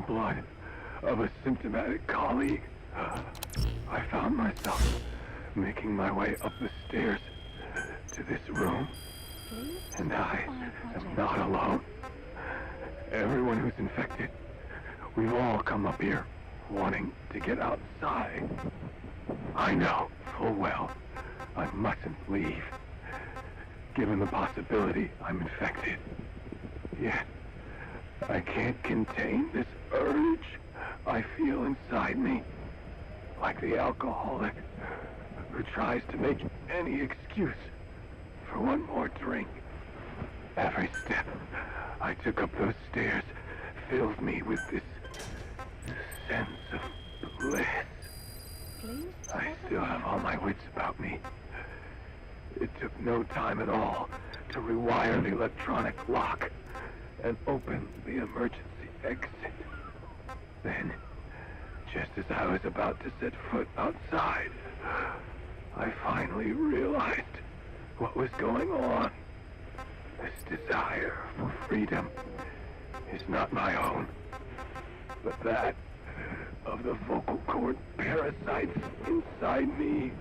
blood of a symptomatic colleague, I found myself making my way up the stairs to this room. And I am not alone. Everyone who's infected, we've all come up here wanting to get outside. I know full well I mustn't leave, given the possibility I'm infected. Yet, I can't contain this urge I feel inside me, like the alcoholic who tries to make any excuse for one more drink. Every step I took up those stairs filled me with this sense of bliss. I still have all my wits about me. It took no time at all to rewire the electronic lock and open the emergency exit. Then, just as I was about to set foot outside, I finally realized what was going on. This desire for freedom is not my own, but that of the vocal cord parasites inside me.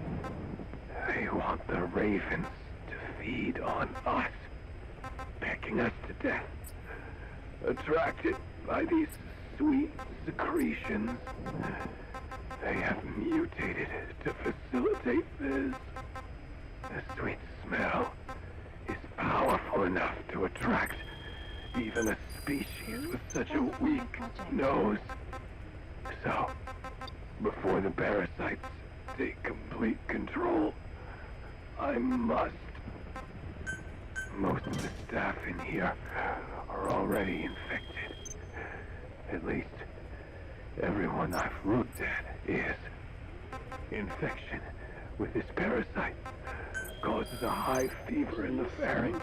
They want the ravens to feed on us, pecking us to death, attracted by these sweet secretions. They have mutated to facilitate this. The sweet smell is powerful enough to attract even a species with such a weak nose. So, before the parasites take complete control, I must. Most of the staff in here are already infected. At least, everyone I've looked at is. Infection with this parasite causes a high fever in the pharynx.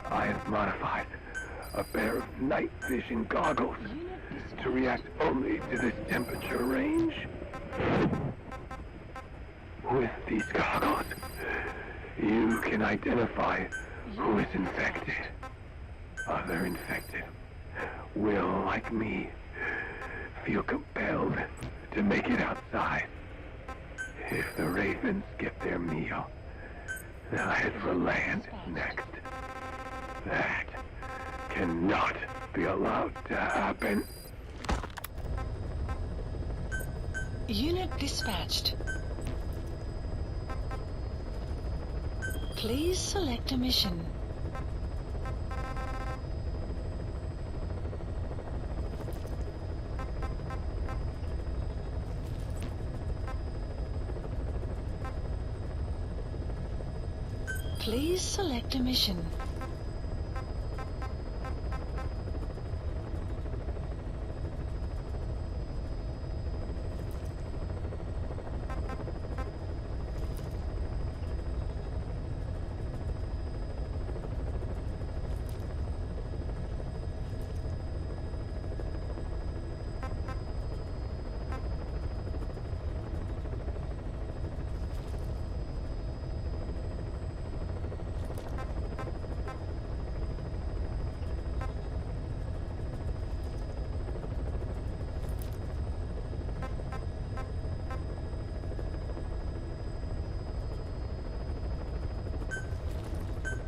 I have modified a pair of night vision goggles to react only to this temperature range. With these goggles, you can identify who is infected. Other infected will, like me, feel compelled to make it outside. If the ravens get their meal, they'll head for land next. That cannot be allowed to happen. Unit dispatched. Please select a mission. Please select a mission.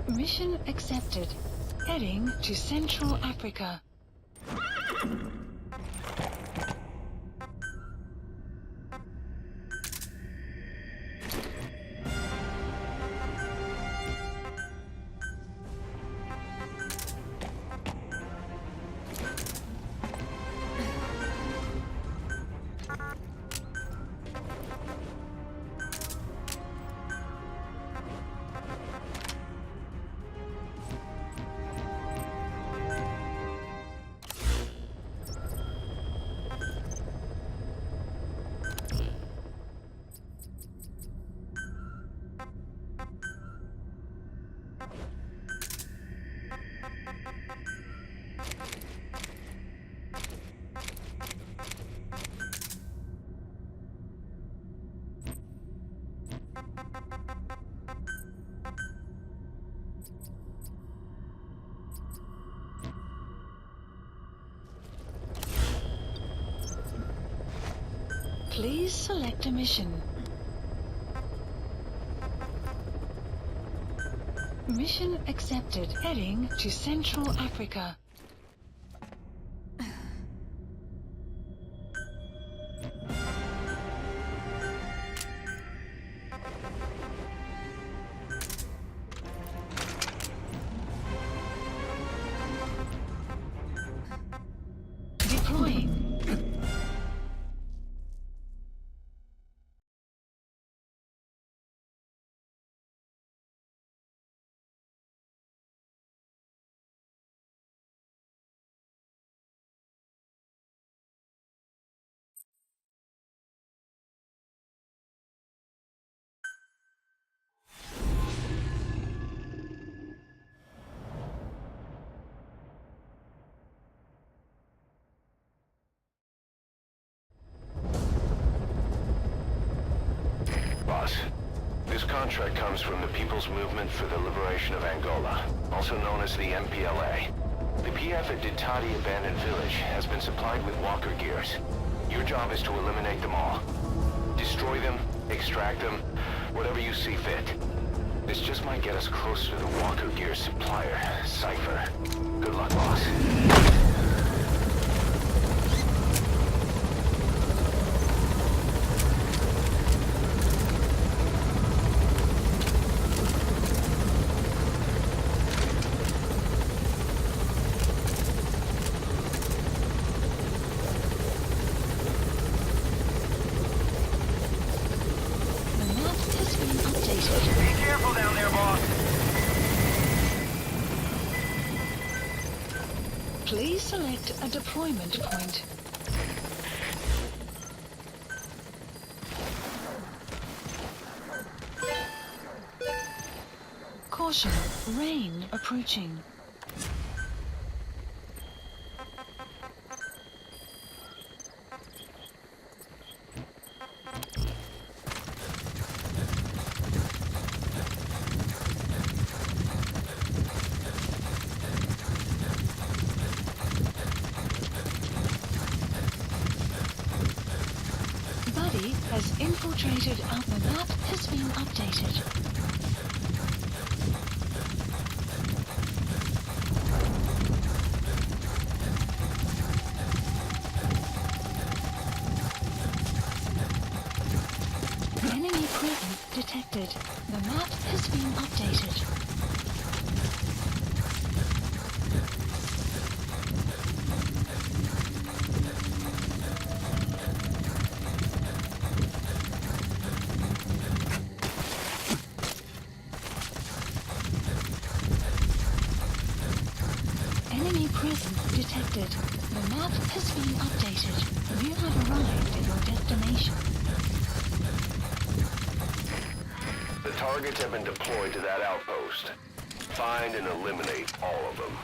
Mission accepted. Heading to Central Africa. Please select a mission. Mission accepted. Heading to Central Africa. Deploying. Boss, this contract comes from the People's Movement for the Liberation of Angola, also known as the MPLA. The PF at Ditati Abandoned Village has been supplied with walker gears. Your job is to eliminate them all. Destroy them, extract them, whatever you see fit. This just might get us closer to the walker gear supplier, Cypher. Good luck, boss. Please select a deployment point. Caution, rain approaching. Buddy has infiltrated out. The map has been updated. Enemy presence detected. The map has been updated. Enemy presence detected. The map has been updated. You have arrived at your destination. The targets have been deployed to that outpost. Find and eliminate all of them.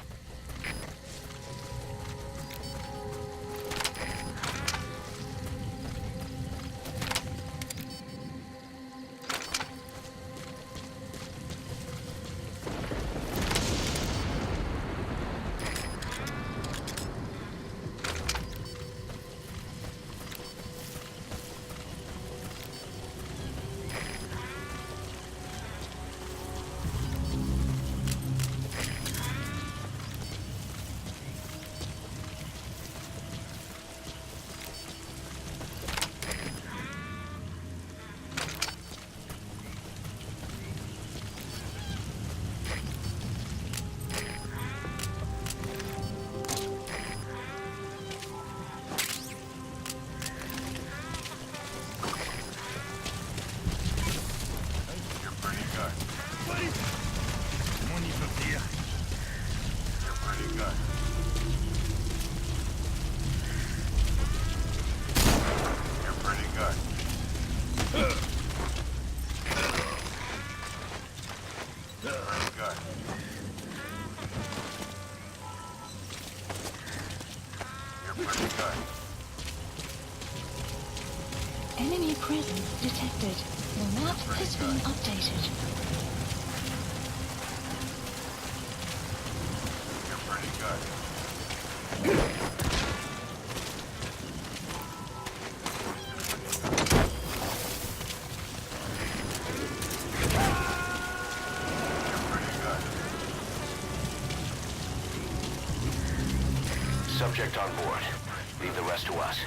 Enemy presence detected. The map has been updated. You're pretty good. Subject on board. Leave the rest to us.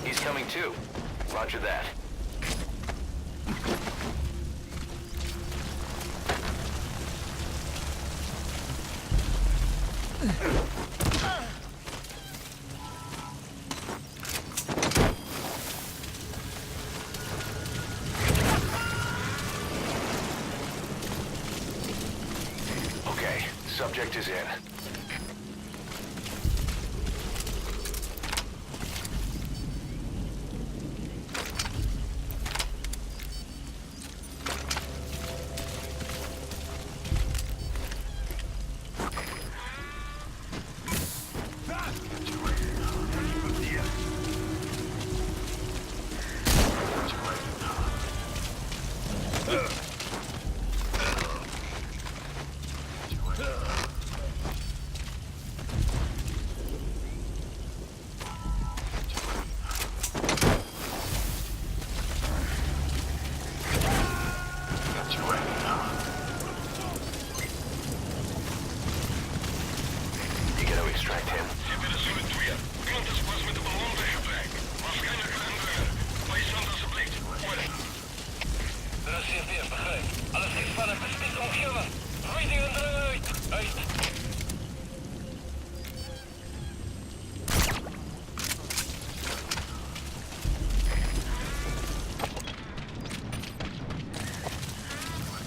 He's coming too. Roger that. Okay, subject is in. You gotta extract him.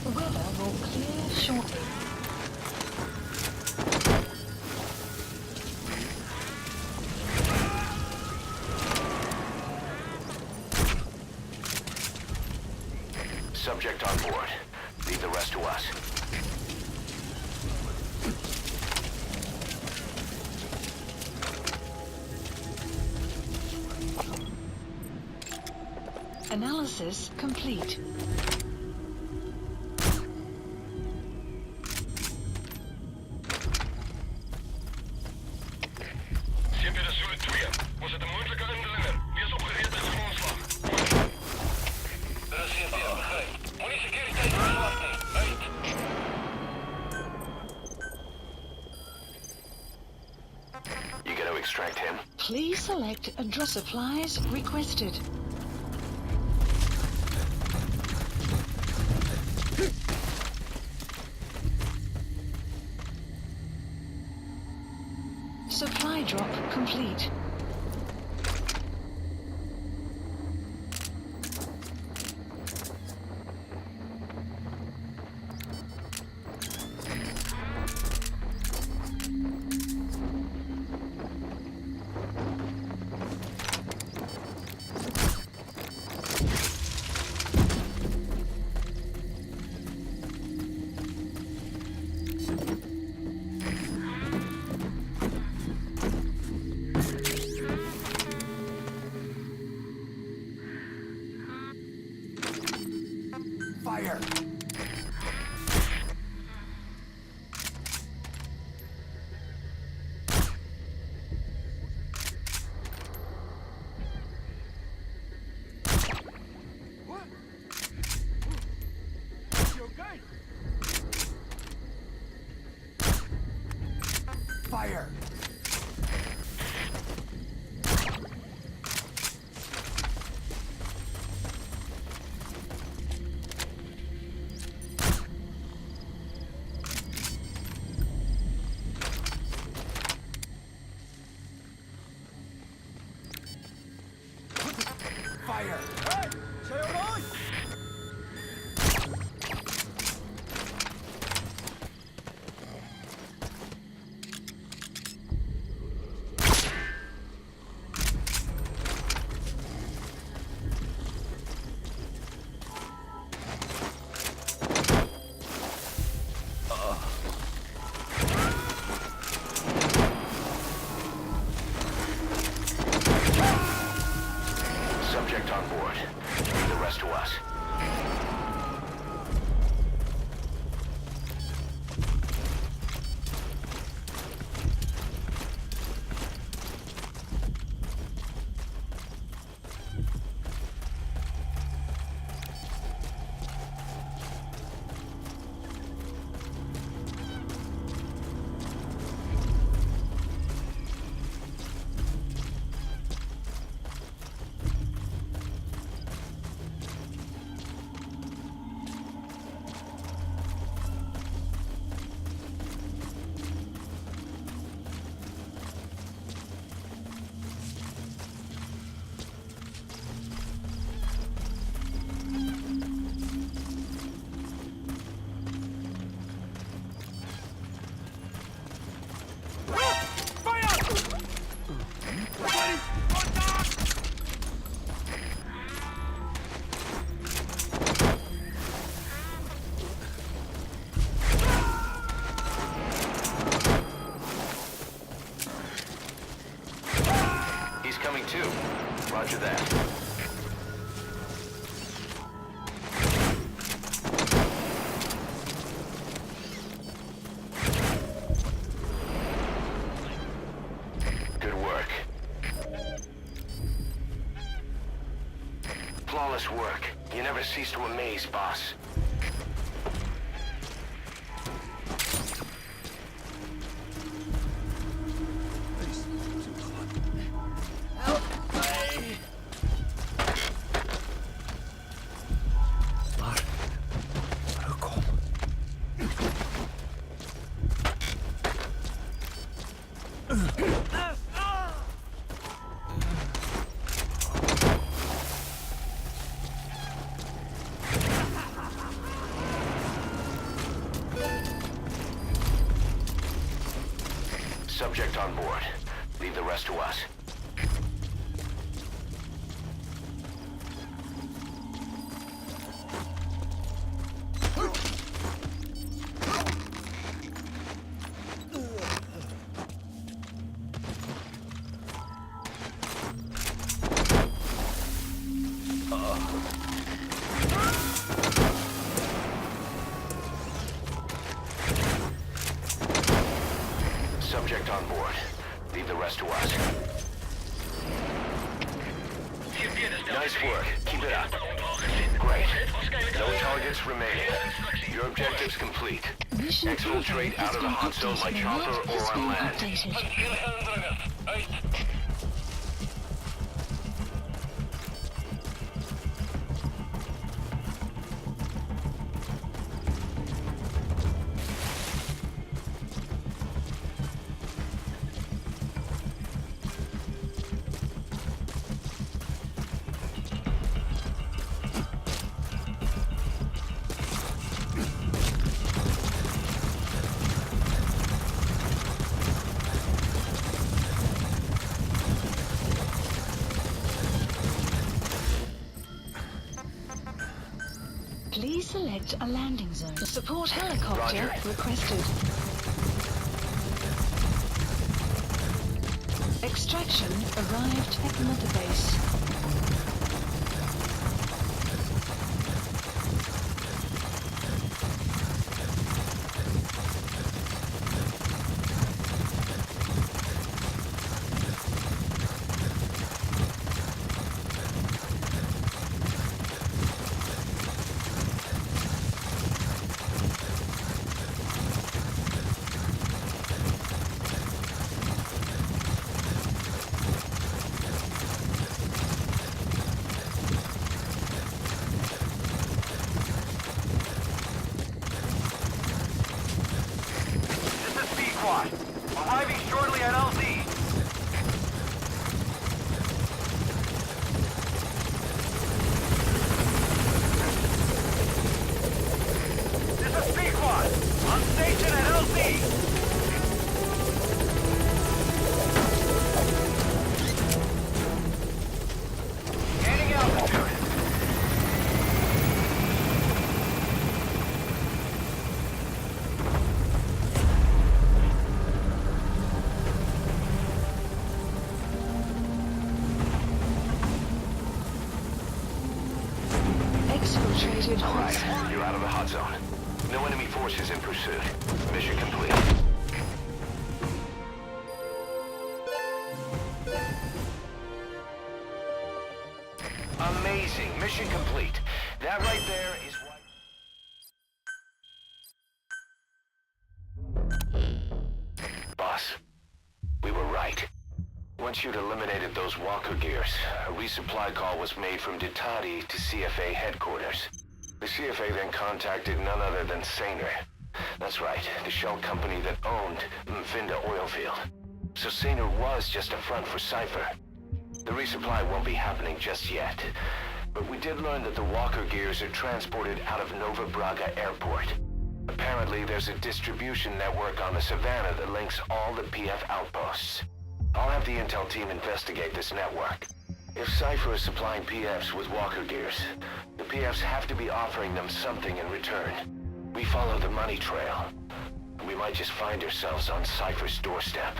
The weather will clear shortly. Subject on board. Leave the rest to us. Analysis complete. You gotta extract him. Please select address supplies requested. Supply drop complete. Fire! What? You okay? Fire! fire! Hey! Shayorai! Subject on board. Leave the rest to us. He's coming too. Roger that. Good work. Flawless work. You never cease to amaze, boss. Subject on board. Leave the rest to us. Subject on board. Leave the rest to us. Nice work. Keep it up. Great. No targets remaining. Your objective's complete. Mission Exfiltrate out of the hot zone by chopper or on land. updated. Please select a landing zone. Support helicopter Roger. requested. Extraction arrived at Mother Base. entered All hot right, zone. you're out of the hot zone. No enemy forces in pursuit. Mission complete. Amazing. Mission complete. That right there is why... Boss, we were right. Once you'd eliminated those walker gears, a resupply call was made from Ditati to CFA headquarters. The CFA then contacted none other than Saner. That's right, the shell company that owned Mfinda Oilfield. So Saner was just a front for Cypher. The resupply won't be happening just yet. But we did learn that the walker gears are transported out of Nova Braga Airport. Apparently, there's a distribution network on the Savannah that links all the PF outposts. I'll have the intel team investigate this network. If Cypher is supplying PFs with walker gears, the PFs have to be offering them something in return. We follow the money trail. We might just find ourselves on Cypher's doorstep.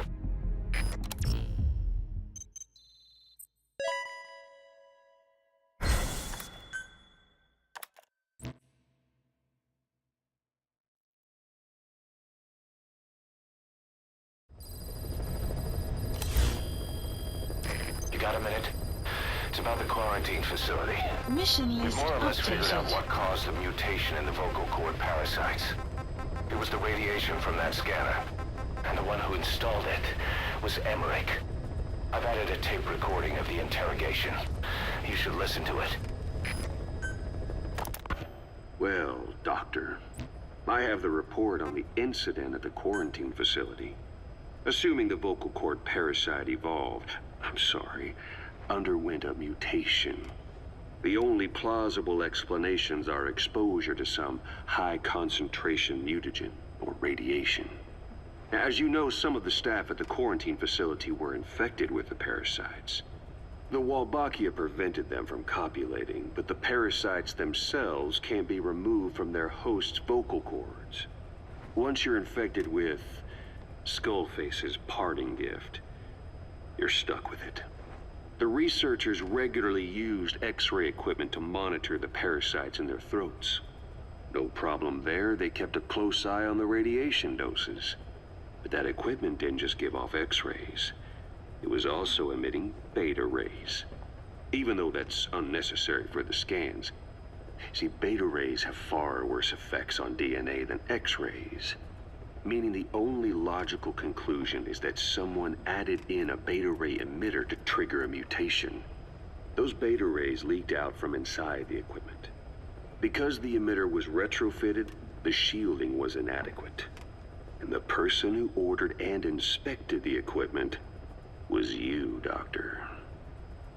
Got a minute? It's about the quarantine facility. Mission We've list more or less figured out updated. what caused the mutation in the vocal cord parasites. It was the radiation from that scanner. And the one who installed it was Emmerich. I've added a tape recording of the interrogation. You should listen to it. Well, Doctor, I have the report on the incident at the quarantine facility. Assuming the vocal cord parasite underwent a mutation. The only plausible explanations are exposure to some high-concentration mutagen, or radiation. As you know, some of the staff at the quarantine facility were infected with the parasites. The Wolbachia prevented them from copulating, but the parasites themselves can't be removed from their host's vocal cords. Once you're infected with Skullface's parting gift, you're stuck with it. The researchers regularly used X-ray equipment to monitor the parasites in their throats. No problem there, they kept a close eye on the radiation doses. But that equipment didn't just give off X-rays. It was also emitting beta rays. Even though that's unnecessary for the scans. See, beta rays have far worse effects on DNA than X-rays. Meaning the only logical conclusion is that someone added in a beta ray emitter to trigger a mutation. Those beta rays leaked out from inside the equipment. Because the emitter was retrofitted, the shielding was inadequate. And the person who ordered and inspected the equipment was you, Doctor.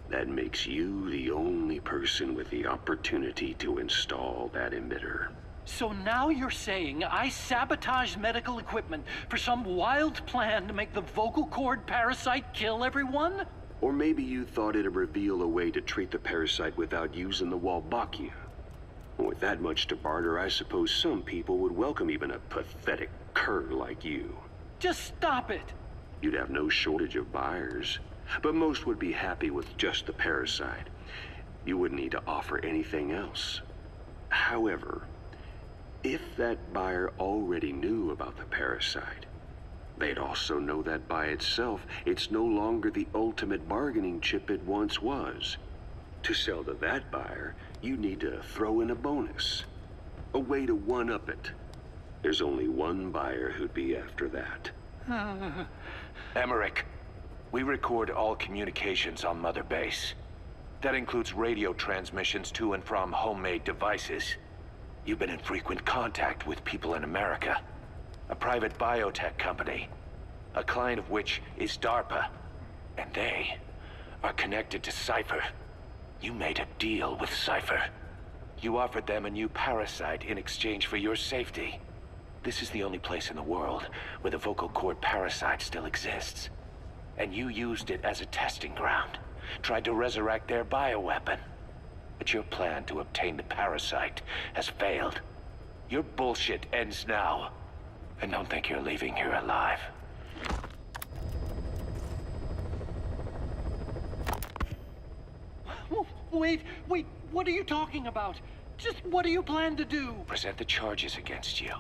That makes you the only person with the opportunity to install that emitter. So now you're saying I sabotaged medical equipment for some wild plan to make the vocal cord parasite kill everyone? Or maybe you thought it'd reveal a way to treat the parasite without using the Wolbachia. With that much to barter, I suppose some people would welcome even a pathetic cur like you. Just stop it! You'd have no shortage of buyers, but most would be happy with just the parasite. You wouldn't need to offer anything else. However, if that buyer already knew about the parasite, they'd also know that by itself, it's no longer the ultimate bargaining chip it once was. To sell to that buyer, you need to throw in a bonus. A way to one-up it. There's only one buyer who'd be after that. Emmerich, we record all communications on Mother Base. That includes radio transmissions to and from homemade devices. You've been in frequent contact with people in America. A private biotech company, a client of which is DARPA. And they are connected to Cypher. You made a deal with Cypher. You offered them a new parasite in exchange for your safety. This is the only place in the world where the vocal cord parasite still exists. And you used it as a testing ground, tried to resurrect their bioweapon. But your plan to obtain the parasite has failed. Your bullshit ends now. And don't think you're leaving here alive. Wait, what are you talking about? Just what do you plan to do? Present the charges against you,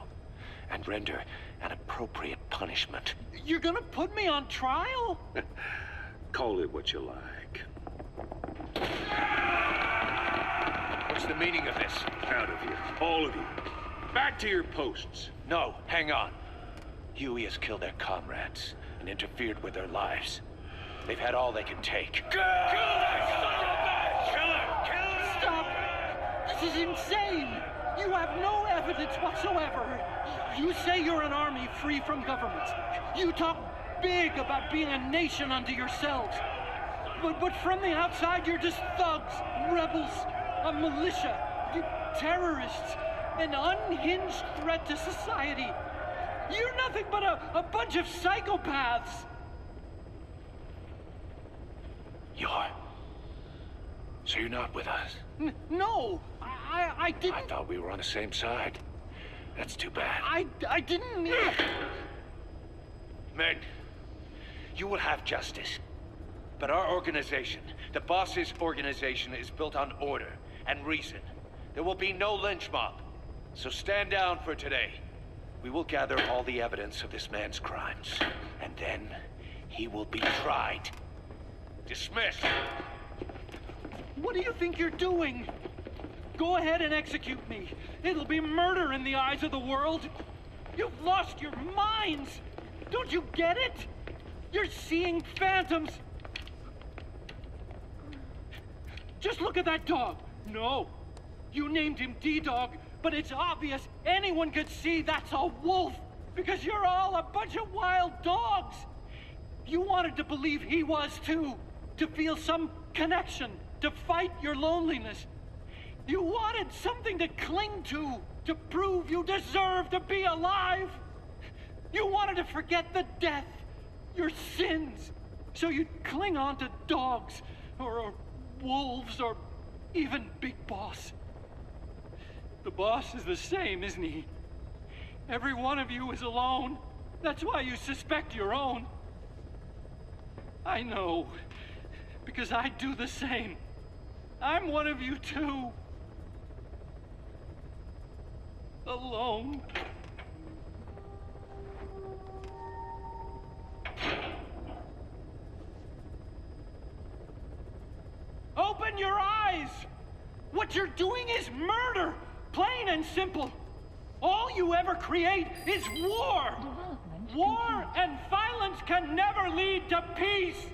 and render an appropriate punishment. You're gonna put me on trial? Call it what you like. What's the meaning of this? Out of here. All of you. Back to your posts. No, hang on. Huey has killed their comrades and interfered with their lives. They've had all they can take. Kill that son of a bitch! Kill her! Kill her! Stop! This is insane! You have no evidence whatsoever. You say you're an army free from governments. You talk big about being a nation unto yourselves. But from the outside, you're just thugs, rebels, a militia, terrorists, an unhinged threat to society. You're nothing but a bunch of psychopaths. So you're not with us? No, I didn't. I thought we were on the same side. That's too bad. I didn't mean... Men, you will have justice. But our organization, the boss's organization, is built on order and reason. There will be no lynch mob. So stand down for today. We will gather all the evidence of this man's crimes. And then he will be tried. Dismissed. What do you think you're doing? Go ahead and execute me. It'll be murder in the eyes of the world. You've lost your minds. Don't you get it? You're seeing phantoms. Just look at that dog. No, you named him D-Dog, but it's obvious anyone could see that's a wolf because you're all a bunch of wild dogs. You wanted to believe he was too, to feel some connection, to fight your loneliness. You wanted something to cling to prove you deserve to be alive. You wanted to forget the death, your sins, so you'd cling on to dogs, or wolves, or even Big Boss. The boss is the same, isn't he? Every one of you is alone. That's why you suspect your own. I know, because I do the same. I'm one of you too. Alone. Open your eyes! What you're doing is murder! Plain and simple. All you ever create is war! Development War complete. and violence can never lead to peace!